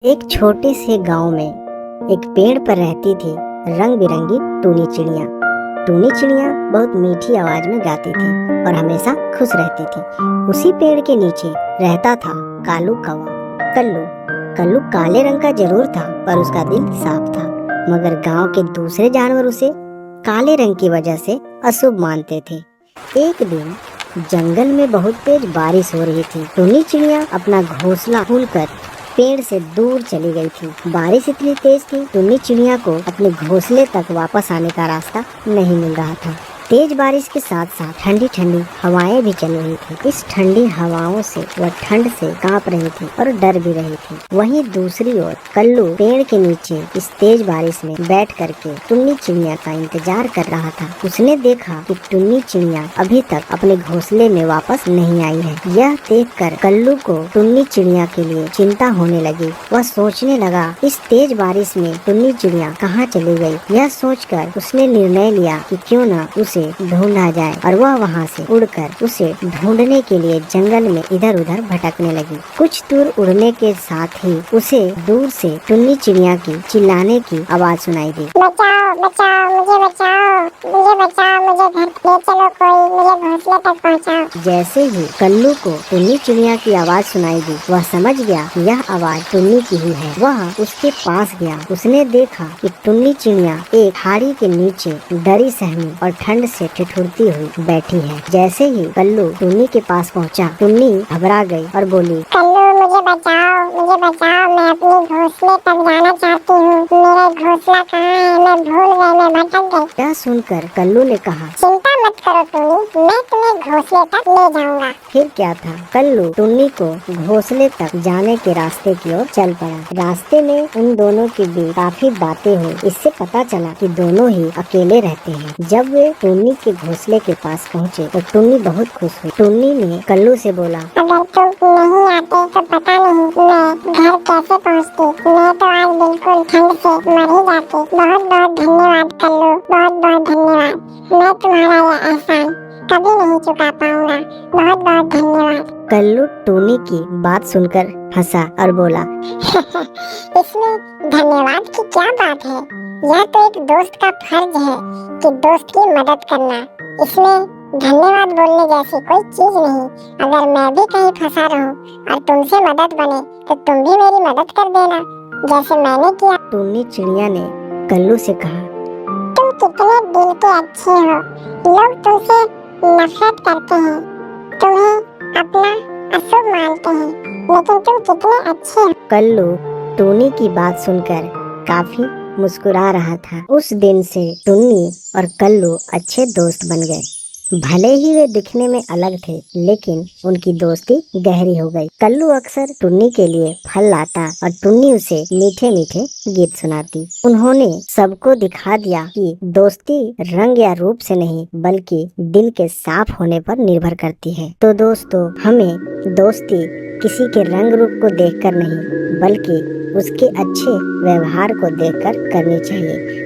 एक छोटे से गांव में एक पेड़ पर रहती थी रंग बिरंगी टूनी चिड़िया। टूनी चिड़िया बहुत मीठी आवाज में गाती थी और हमेशा खुश रहती थी। उसी पेड़ के नीचे रहता था कालू कौवा। कल्लू कल्लू काले रंग का जरूर था पर उसका दिल साफ था, मगर गांव के दूसरे जानवर उसे काले रंग की वजह से अशुभ मानते थे। एक दिन जंगल में बहुत तेज बारिश हो रही थी। टूनी चिड़िया अपना घोंसला खोलकर पेड़ से दूर चली गई थी। बारिश इतनी तेज थी, टुन्नी चिड़िया को अपने घोंसले तक वापस आने का रास्ता नहीं मिल रहा था। तेज बारिश के साथ साथ ठंडी ठंडी हवाएं भी चल रही थी। इस ठंडी हवाओं से वह ठंड से कांप रही थी और डर भी रही थी। वहीं दूसरी ओर कल्लू पेड़ के नीचे इस तेज बारिश में बैठ करके टुन्नी चिड़िया का इंतजार कर रहा था। उसने देखा कि टुन्नी चिड़िया अभी तक अपने घोंसले में वापस नहीं आई है। यह देखकर कल्लू को टुन्नी चिड़िया के लिए चिंता होने लगी। वह सोचने लगा, इस तेज बारिश में टुन्नी चिड़िया कहाँ चली गई। यह सोचकर उसने निर्णय लिया कि क्यों न उसे ढूंढा जाए, और वह वहाँ से उड़कर उसे ढूंढने के लिए जंगल में इधर उधर भटकने लगी। कुछ दूर उड़ने के साथ ही उसे दूर से टुन्नी चिड़िया की चिल्लाने की आवाज सुनाई दी। बचाओ बचाओ, मुझे बचाओ, मुझे बचाओ, मुझे घर ले चलो, कोई मुझे घोंसले तक पहुँचाओ। जैसे ही कल्लू को टुन्नी चिड़िया की आवाज सुनाई दी, वह समझ गया कि यह आवाज टुन्नी की ही है। वह उसके पास गया। उसने देखा कि टुन्नी चिड़िया एक झाड़ी के नीचे डरी सहमी और ठंड से ठिठुरती हुई बैठी है। जैसे ही कल्लू टुन्नी के पास पहुंचा, टुन्नी घबरा गई और बोली, कल्लू मुझे बचाओ, मुझे बचाओ, मैं अपने घोंसले तक जाना चाहती हूँ। मेरा घोंसला कहाँ है? मैं भूल गई, मैं भटक गई। यह सुनकर कल्लू ने कहा, चिंता मत करो टुन्नी, मैं तुम्हें घोंसले तक ले जाऊंगा। फिर क्या था, कल्लू टुन्नी को घोंसले तक जाने के रास्ते की ओर चल पड़ा। रास्ते में उन दोनों के बीच काफी बातें हुई। इससे पता चला कि दोनों ही अकेले रहते हैं। जब वे टुन्नी के घोंसले के पास पहुँचे तो टुन्नी बहुत खुश हुई। टुन्नी ने कल्लू से बोला, अगर तुम नहीं आते तो पता नहीं मैं घर कैसे पहुँचती। मैं तो आज बिल्कुल ठंड से मर ही जाती। बहुत बहुत धन्यवाद कल्लू, बहुत बहुत धन्यवाद। मैं तुम्हारा यह एहसान कभी नहीं चुका पाऊंगा। बहुत बहुत धन्यवाद। कल्लू टुन्नी की बात सुनकर हंसा और बोला, इसमें धन्यवाद की क्या बात है? यह तो एक दोस्त का फर्ज है कि दोस्त की मदद करना। इसमें धन्यवाद बोलने जैसी कोई चीज नहीं। अगर मैं भी कहीं फंसा रहूं और तुमसे मदद बने तो तुम भी मेरी मदद कर देना, जैसे मैंने किया। टुन्नी चिड़िया ने कल्लू से कहा, तुम कितने दिल के अच्छे हो। लोग तुमसे नफरत करते हैं, तुम्हें अपना अशुभ मानते हैं, लेकिन तुम कितने अच्छे हो। कल्लू टुन्नी की बात सुनकर काफी मुस्कुरा रहा था। उस दिन से टुन्नी और कल्लू अच्छे दोस्त बन गए। भले ही वे दिखने में अलग थे, लेकिन उनकी दोस्ती गहरी हो गई। कल्लू अक्सर टुन्नी के लिए फल लाता और टुन्नी उसे मीठे मीठे गीत सुनाती। उन्होंने सबको दिखा दिया कि दोस्ती रंग या रूप से नहीं, बल्कि दिल के साफ होने पर निर्भर करती है। तो दोस्तों, हमें दोस्ती किसी के रंग रूप को देखकर नहीं, बल्कि उसके अच्छे व्यवहार को देखकर करनी चाहिए।